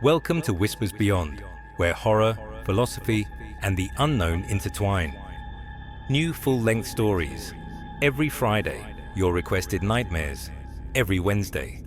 Welcome to Whispers Beyond, where horror, philosophy, and the unknown intertwine. New full-length stories. Every Friday, your requested nightmares. Every Wednesday.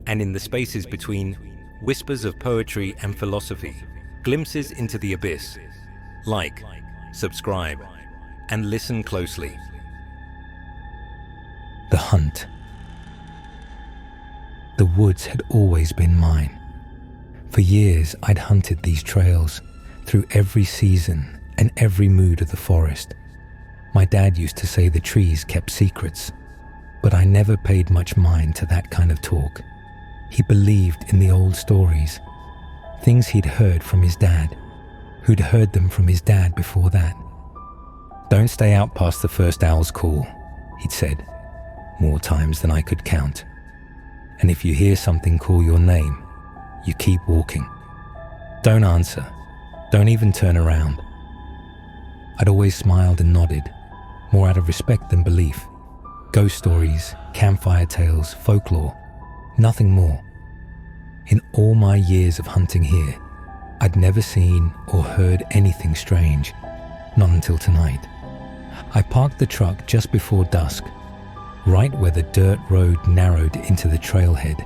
And in the spaces between, whispers of poetry and philosophy, glimpses into the abyss. Like, subscribe, and listen closely. The hunt. The woods had always been mine. For years, I'd hunted these trails through every season and every mood of the forest. My dad used to say the trees kept secrets, but I never paid much mind to that kind of talk. He believed in the old stories, things he'd heard from his dad, who'd heard them from his dad before that. "Don't stay out past the first owl's call," he'd said, more times than I could count. "And if you hear something call your name, you keep walking. Don't answer. Don't even turn around." I'd always smiled and nodded, more out of respect than belief. Ghost stories, campfire tales, folklore, nothing more. In all my years of hunting here, I'd never seen or heard anything strange, not until tonight. I parked the truck just before dusk, right where the dirt road narrowed into the trailhead.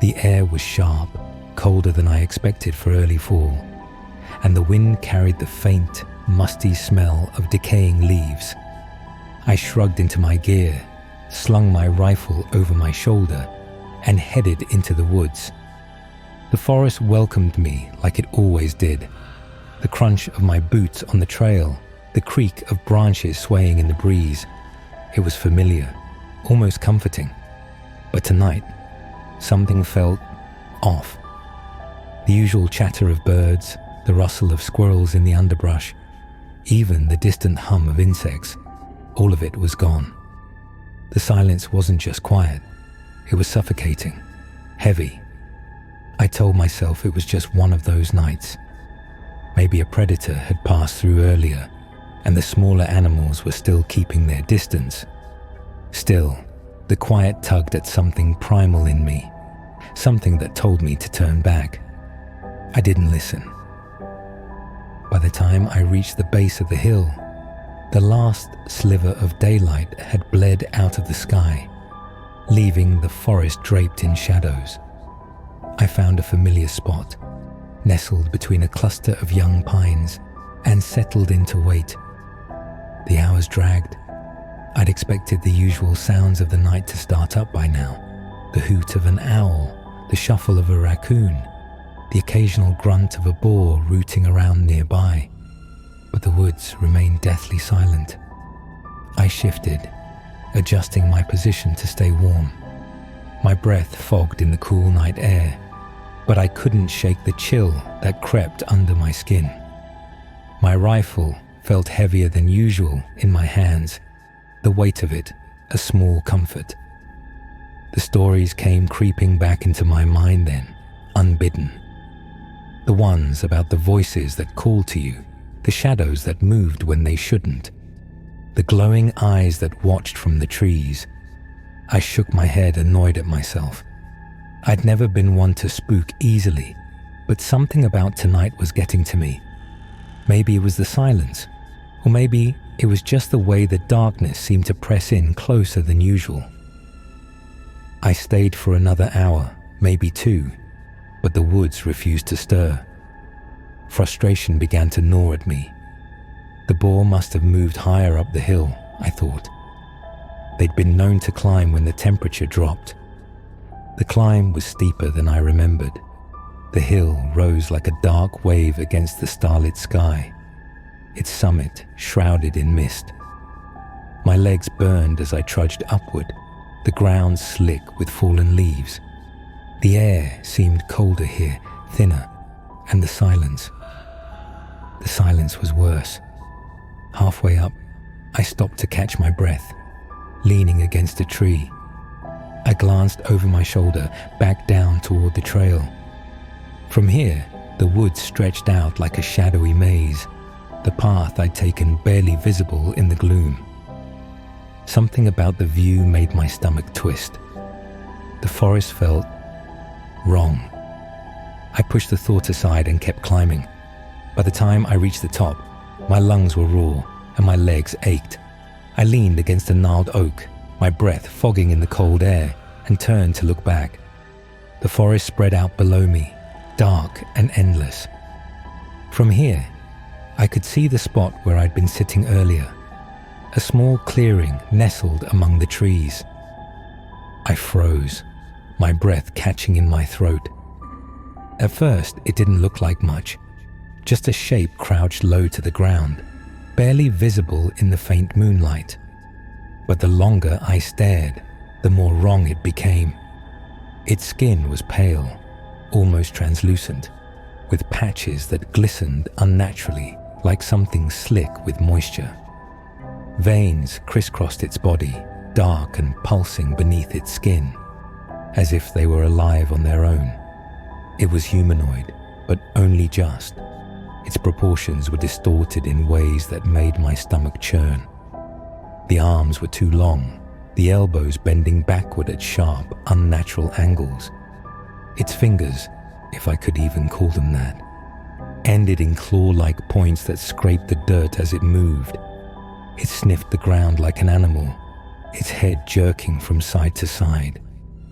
The air was sharp, colder than I expected for early fall, and the wind carried the faint, musty smell of decaying leaves. I shrugged into my gear, slung my rifle over my shoulder, and headed into the woods. The forest welcomed me like it always did. The crunch of my boots on the trail, the creak of branches swaying in the breeze. It was familiar, almost comforting. But tonight, something felt off. The usual chatter of birds, the rustle of squirrels in the underbrush, even the distant hum of insects, all of it was gone. The silence wasn't just quiet, it was suffocating, heavy. I told myself it was just one of those nights. Maybe a predator had passed through earlier, and the smaller animals were still keeping their distance. Still, the quiet tugged at something primal in me, something that told me to turn back. I didn't listen. By the time I reached the base of the hill, the last sliver of daylight had bled out of the sky, leaving the forest draped in shadows. I found a familiar spot, nestled between a cluster of young pines, and settled in to wait. The hours dragged. I'd expected the usual sounds of the night to start up by now. The hoot of an owl, the shuffle of a raccoon, the occasional grunt of a boar rooting around nearby. But the woods remained deathly silent. I shifted, adjusting my position to stay warm. My breath fogged in the cool night air, but I couldn't shake the chill that crept under my skin. My rifle felt heavier than usual in my hands, the weight of it a small comfort. The stories came creeping back into my mind then, unbidden. The ones about the voices that called to you, the shadows that moved when they shouldn't, the glowing eyes that watched from the trees. I shook my head, annoyed at myself. I'd never been one to spook easily, but something about tonight was getting to me. Maybe it was the silence, or maybe it was just the way the darkness seemed to press in closer than usual. I stayed for another hour, maybe two, but the woods refused to stir. Frustration began to gnaw at me. The boar must have moved higher up the hill, I thought. They'd been known to climb when the temperature dropped. The climb was steeper than I remembered. The hill rose like a dark wave against the starlit sky, its summit shrouded in mist. My legs burned as I trudged upward, the ground slick with fallen leaves. The air seemed colder here, thinner, and the silence was worse. Halfway up, I stopped to catch my breath, leaning against a tree. I glanced over my shoulder, back down toward the trail. From here, the woods stretched out like a shadowy maze, the path I'd taken barely visible in the gloom. Something about the view made my stomach twist. The forest felt wrong. I pushed the thought aside and kept climbing. By the time I reached the top, my lungs were raw and my legs ached. I leaned against a gnarled oak, my breath fogging in the cold air, and turned to look back. The forest spread out below me, dark and endless. From here, I could see the spot where I'd been sitting earlier, a small clearing nestled among the trees. I froze, my breath catching in my throat. At first, it didn't look like much, just a shape crouched low to the ground, barely visible in the faint moonlight. But the longer I stared, the more wrong it became. Its skin was pale, almost translucent, with patches that glistened unnaturally like something slick with moisture. Veins crisscrossed its body, dark and pulsing beneath its skin, as if they were alive on their own. It was humanoid, but only just. Its proportions were distorted in ways that made my stomach churn. The arms were too long, the elbows bending backward at sharp, unnatural angles. Its fingers, if I could even call them that, ended in claw-like points that scraped the dirt as it moved. It sniffed the ground like an animal, its head jerking from side to side.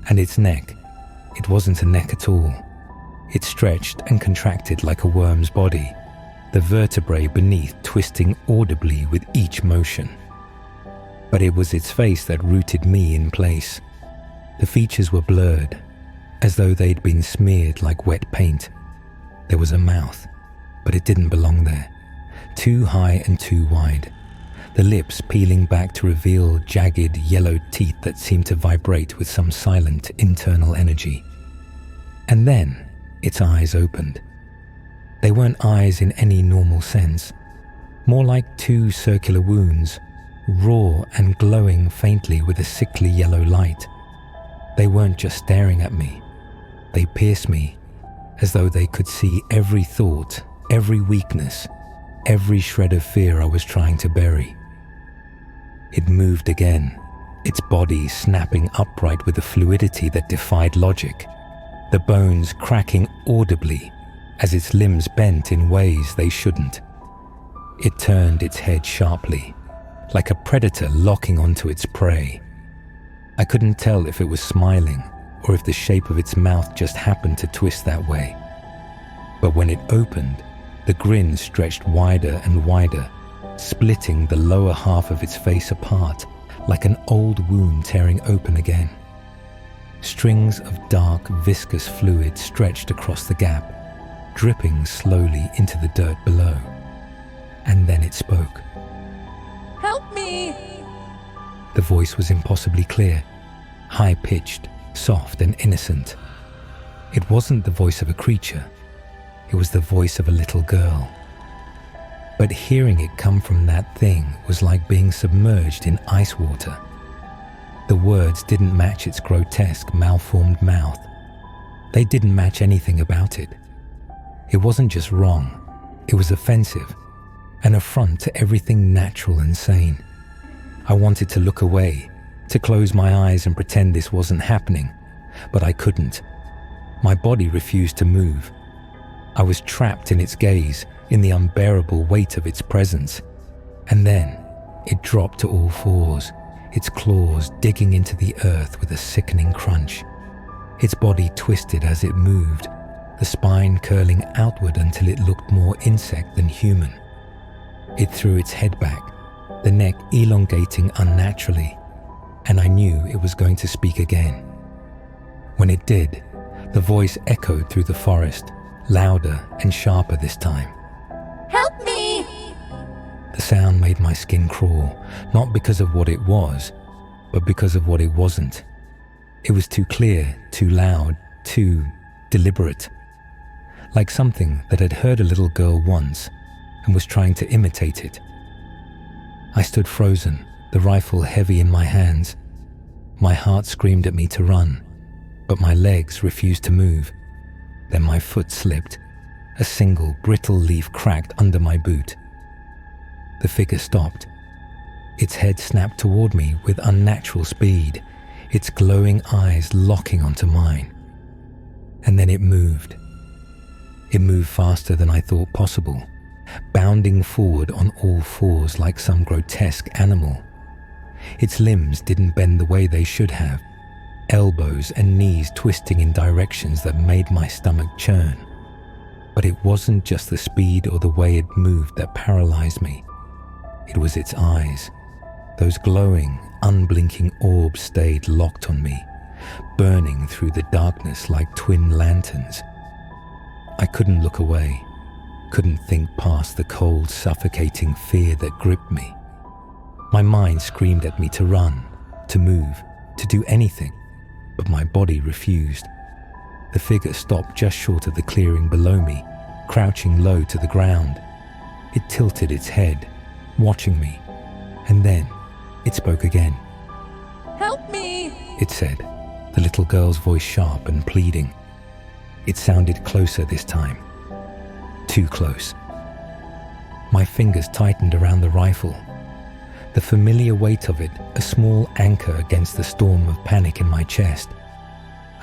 And its neck, it wasn't a neck at all. It stretched and contracted like a worm's body, the vertebrae beneath twisting audibly with each motion. But it was its face that rooted me in place. The features were blurred, as though they'd been smeared like wet paint. There was a mouth, but it didn't belong there. Too high and too wide. The lips peeling back to reveal jagged yellow teeth that seemed to vibrate with some silent internal energy. And then its eyes opened. They weren't eyes in any normal sense, more like two circular wounds, raw and glowing faintly with a sickly yellow light. They weren't just staring at me. They pierced me, as though they could see every thought, every weakness, every shred of fear I was trying to bury. It moved again, its body snapping upright with a fluidity that defied logic, the bones cracking audibly as its limbs bent in ways they shouldn't. It turned its head sharply, like a predator locking onto its prey. I couldn't tell if it was smiling or if the shape of its mouth just happened to twist that way. But when it opened, the grin stretched wider and wider, splitting the lower half of its face apart like an old wound tearing open again. Strings of dark, viscous fluid stretched across the gap, dripping slowly into the dirt below. And then it spoke. Help me! The voice was impossibly clear, high-pitched, soft and innocent. It wasn't the voice of a creature. It was the voice of a little girl. But hearing it come from that thing was like being submerged in ice water. The words didn't match its grotesque, malformed mouth. They didn't match anything about it. It wasn't just wrong, it was offensive, an affront to everything natural and sane. I wanted to look away, to close my eyes and pretend this wasn't happening, but I couldn't. My body refused to move. I was trapped in its gaze, in the unbearable weight of its presence. And then it dropped to all fours, its claws digging into the earth with a sickening crunch. Its body twisted as it moved, the spine curling outward until it looked more insect than human. It threw its head back, the neck elongating unnaturally, and I knew it was going to speak again. When it did, the voice echoed through the forest, louder and sharper this time. Help me! The sound made my skin crawl, not because of what it was, but because of what it wasn't. It was too clear, too loud, too deliberate. Like something that had heard a little girl once and was trying to imitate it. I stood frozen, the rifle heavy in my hands. My heart screamed at me to run, but my legs refused to move. Then my foot slipped. A single brittle leaf cracked under my boot. The figure stopped. Its head snapped toward me with unnatural speed, its glowing eyes locking onto mine. And then it moved. It moved faster than I thought possible, bounding forward on all fours like some grotesque animal. Its limbs didn't bend the way they should have, elbows and knees twisting in directions that made my stomach churn. But it wasn't just the speed or the way it moved that paralyzed me. It was its eyes. Those glowing, unblinking orbs stayed locked on me, burning through the darkness like twin lanterns. I couldn't look away, couldn't think past the cold, suffocating fear that gripped me. My mind screamed at me to run, to move, to do anything, but my body refused. The figure stopped just short of the clearing below me, crouching low to the ground. It tilted its head, watching me, and then it spoke again. Help me! It said, the little girl's voice sharp and pleading. It sounded closer this time. Too close. My fingers tightened around the rifle. The familiar weight of it, a small anchor against the storm of panic in my chest.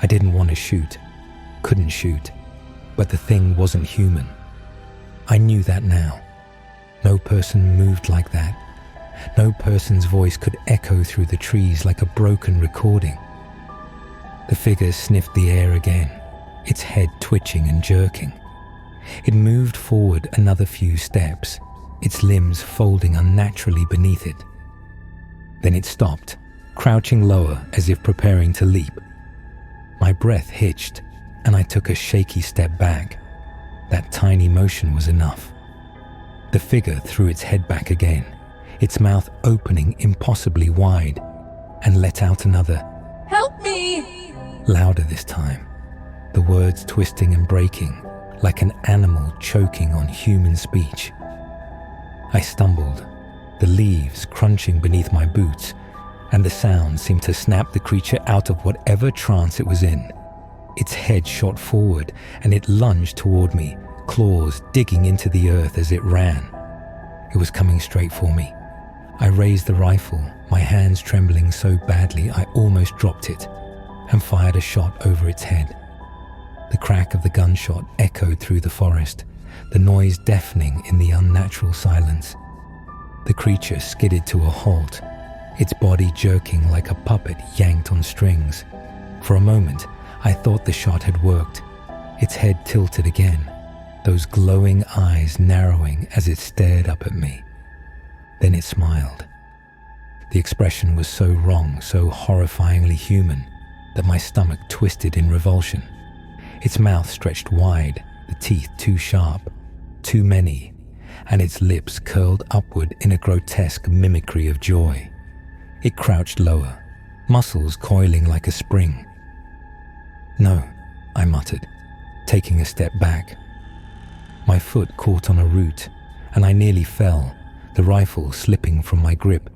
I didn't want to shoot, couldn't shoot, but the thing wasn't human. I knew that now. No person moved like that. No person's voice could echo through the trees like a broken recording. The figure sniffed the air again, its head twitching and jerking. It moved forward another few steps, its limbs folding unnaturally beneath it. Then it stopped, crouching lower as if preparing to leap. My breath hitched, and I took a shaky step back. That tiny motion was enough. The figure threw its head back again, its mouth opening impossibly wide, and let out another, Help me! louder this time, the words twisting and breaking, like an animal choking on human speech. I stumbled, the leaves crunching beneath my boots, and the sound seemed to snap the creature out of whatever trance it was in. Its head shot forward, and it lunged toward me, claws digging into the earth as it ran. It was coming straight for me. I raised the rifle, my hands trembling so badly I almost dropped it, and fired a shot over its head. The crack of the gunshot echoed through the forest, the noise deafening in the unnatural silence. The creature skidded to a halt, its body jerking like a puppet yanked on strings. For a moment, I thought the shot had worked. Its head tilted again, those glowing eyes narrowing as it stared up at me. Then it smiled. The expression was so wrong, so horrifyingly human, that my stomach twisted in revulsion. Its mouth stretched wide, the teeth too sharp, too many, and its lips curled upward in a grotesque mimicry of joy. It crouched lower, muscles coiling like a spring. No, I muttered, taking a step back. My foot caught on a root, and I nearly fell, the rifle slipping from my grip.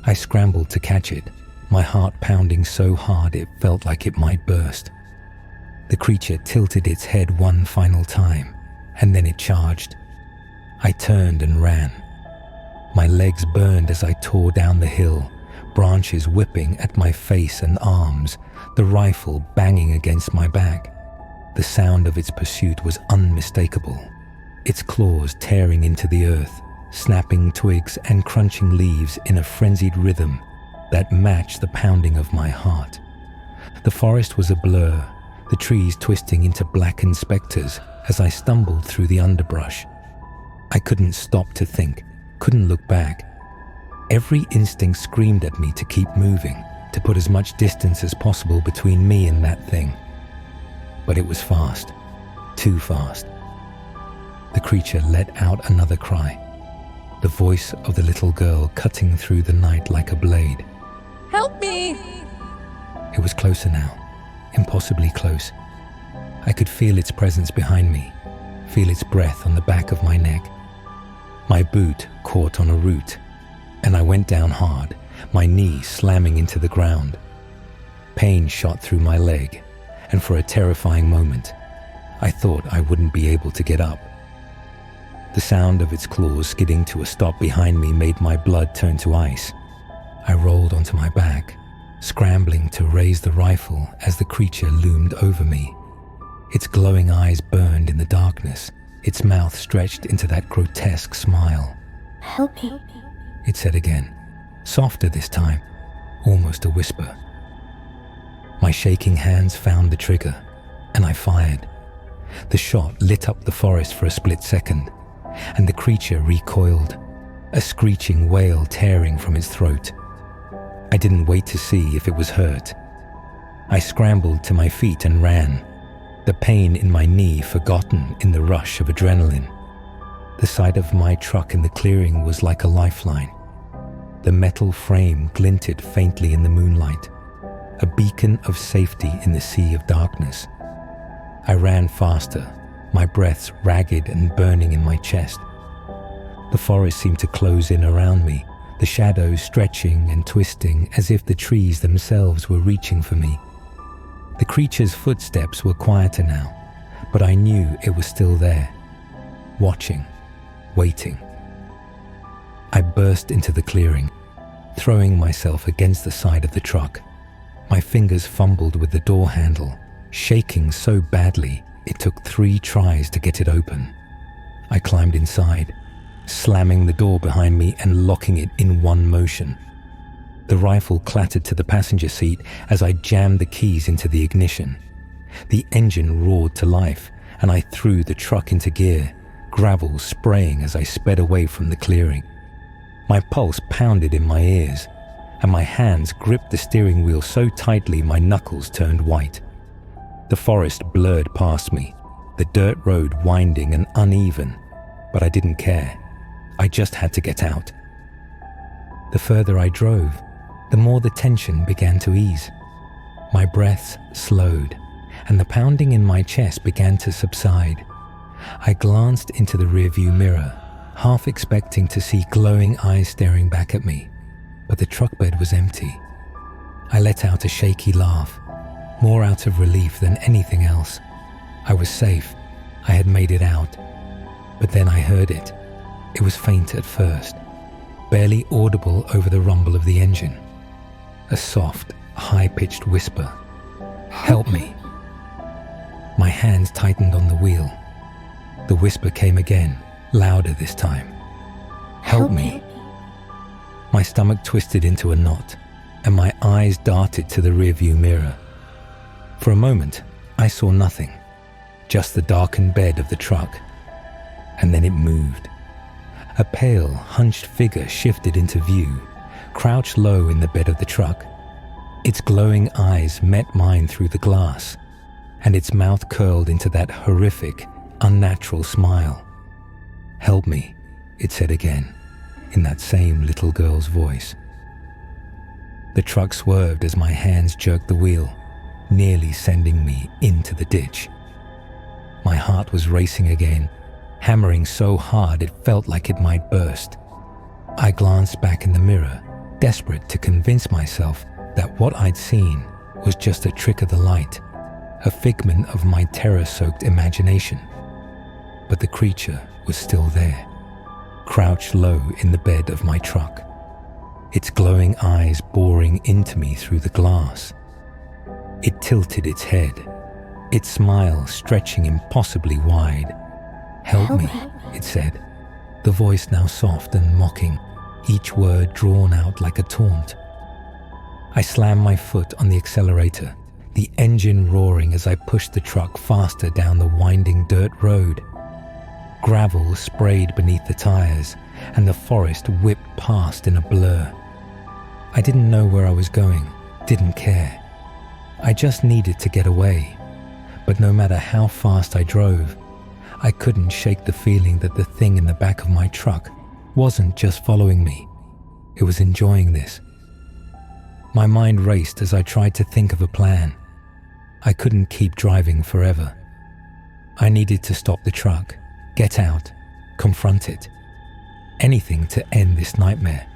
I scrambled to catch it, my heart pounding so hard it felt like it might burst. The creature tilted its head one final time, and then it charged. I turned and ran. My legs burned as I tore down the hill, branches whipping at my face and arms, the rifle banging against my back. The sound of its pursuit was unmistakable, its claws tearing into the earth, snapping twigs and crunching leaves in a frenzied rhythm that matched the pounding of my heart. The forest was a blur, the trees twisting into blackened specters as I stumbled through the underbrush. I couldn't stop to think, couldn't look back. Every instinct screamed at me to keep moving, to put as much distance as possible between me and that thing. But it was fast, too fast. The creature let out another cry, the voice of the little girl cutting through the night like a blade. Help me! It was closer now, impossibly close. I could feel its presence behind me, feel its breath on the back of my neck. My boot caught on a root, and I went down hard, my knee slamming into the ground. Pain shot through my leg, and for a terrifying moment, I thought I wouldn't be able to get up. The sound of its claws skidding to a stop behind me made my blood turn to ice. I rolled onto my back, scrambling to raise the rifle as the creature loomed over me. Its glowing eyes burned in the darkness, its mouth stretched into that grotesque smile. Help me, It said again, softer this time, almost a whisper. My shaking hands found the trigger, and I fired. The shot lit up the forest for a split second, and the creature recoiled, a screeching wail tearing from its throat. I didn't wait to see if it was hurt. I scrambled to my feet and ran, the pain in my knee forgotten in the rush of adrenaline. The sight of my truck in the clearing was like a lifeline. The metal frame glinted faintly in the moonlight, a beacon of safety in the sea of darkness. I ran faster, my breaths ragged and burning in my chest. The forest seemed to close in around me, the shadows stretching and twisting as if the trees themselves were reaching for me. The creature's footsteps were quieter now, but I knew it was still there, watching, waiting. I burst into the clearing, throwing myself against the side of the truck. My fingers fumbled with the door handle, shaking so badly it took 3 tries to get it open. I climbed inside, slamming the door behind me and locking it in one motion. The rifle clattered to the passenger seat as I jammed the keys into the ignition. The engine roared to life, and I threw the truck into gear, gravel spraying as I sped away from the clearing. My pulse pounded in my ears, and my hands gripped the steering wheel so tightly my knuckles turned white. The forest blurred past me, the dirt road winding and uneven, but I didn't care. I just had to get out. The further I drove, the more the tension began to ease. My breaths slowed, and the pounding in my chest began to subside. I glanced into the rearview mirror, half expecting to see glowing eyes staring back at me, but the truck bed was empty. I let out a shaky laugh, more out of relief than anything else. I was safe. I had made it out. But then I heard it. It was faint at first, barely audible over the rumble of the engine. A soft, high-pitched whisper. Help me. My hands tightened on the wheel. The whisper came again, louder this time. Help me. My stomach twisted into a knot, and my eyes darted to the rearview mirror. For a moment, I saw nothing, just the darkened bed of the truck. And then it moved. A pale, hunched figure shifted into view, crouched low in the bed of the truck. Its glowing eyes met mine through the glass, and its mouth curled into that horrific, unnatural smile. Help me, it said again, in that same little girl's voice. The truck swerved as my hands jerked the wheel, nearly sending me into the ditch. My heart was racing again, hammering so hard it felt like it might burst. I glanced back in the mirror, desperate to convince myself that what I'd seen was just a trick of the light, a figment of my terror-soaked imagination. But the creature was still there, crouched low in the bed of my truck, its glowing eyes boring into me through the glass. It tilted its head, its smile stretching impossibly wide. Help me, it said, the voice now soft and mocking, each word drawn out like a taunt. I slammed my foot on the accelerator, the engine roaring as I pushed the truck faster down the winding dirt road. Gravel sprayed beneath the tires, and the forest whipped past in a blur. I didn't know where I was going, didn't care. I just needed to get away. But no matter how fast I drove, I couldn't shake the feeling that the thing in the back of my truck wasn't just following me. It was enjoying this. My mind raced as I tried to think of a plan. I couldn't keep driving forever. I needed to stop the truck, get out, confront it. Anything to end this nightmare.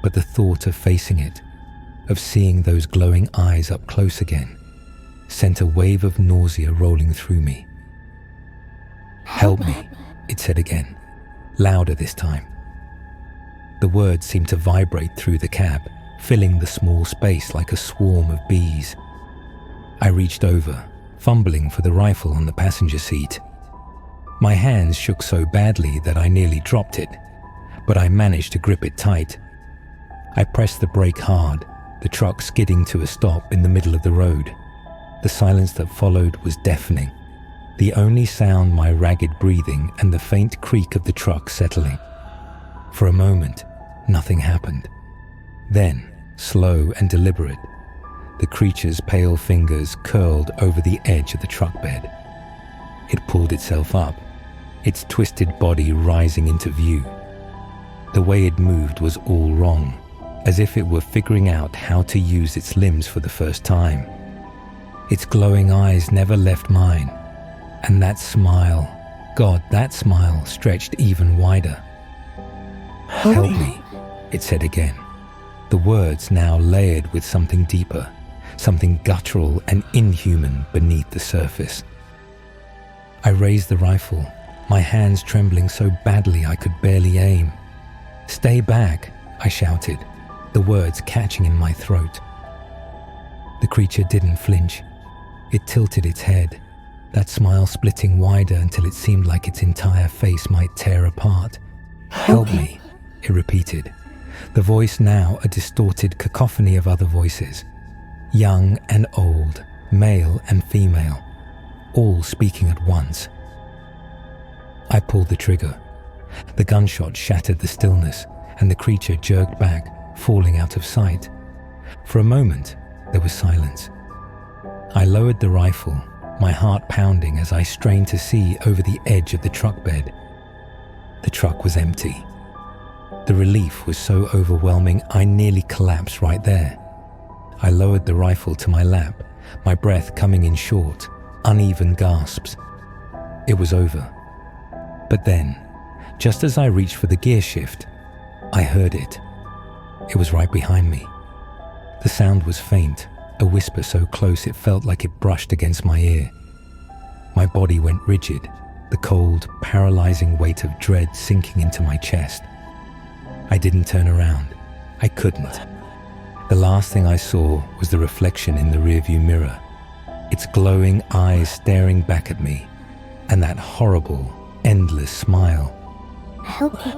But the thought of facing it, of seeing those glowing eyes up close again, sent a wave of nausea rolling through me. Help me, it said again, louder this time. The words seemed to vibrate through the cab, filling the small space like a swarm of bees. I reached over, fumbling for the rifle on the passenger seat. My hands shook so badly that I nearly dropped it, but I managed to grip it tight. I pressed the brake hard, the truck skidding to a stop in the middle of the road. The silence that followed was deafening. The only sound my ragged breathing and the faint creak of the truck settling. For a moment, nothing happened. Then, slow and deliberate, the creature's pale fingers curled over the edge of the truck bed. It pulled itself up, its twisted body rising into view. The way it moved was all wrong, as if it were figuring out how to use its limbs for the first time. Its glowing eyes never left mine, and that smile, God, that smile stretched even wider. "Help me," it said again, the words now layered with something deeper, something guttural and inhuman beneath the surface. I raised the rifle, my hands trembling so badly I could barely aim. "Stay back," I shouted, the words catching in my throat. The creature didn't flinch. It tilted its head, that smile splitting wider until it seemed like its entire face might tear apart. "Help me," it repeated, the voice now a distorted cacophony of other voices, young and old, male and female, all speaking at once. I pulled the trigger. The gunshot shattered the stillness, and the creature jerked back, falling out of sight. For a moment, there was silence. I lowered the rifle, my heart pounding as I strained to see over the edge of the truck bed. The truck was empty. The relief was so overwhelming I nearly collapsed right there. I lowered the rifle to my lap, my breath coming in short, uneven gasps. It was over. But then, just as I reached for the gear shift, I heard it. It was right behind me. The sound was faint, a whisper so close it felt like it brushed against my ear. My body went rigid, the cold, paralyzing weight of dread sinking into my chest. I didn't turn around. I couldn't. The last thing I saw was the reflection in the rearview mirror, its glowing eyes staring back at me, and that horrible, endless smile. "Help me,"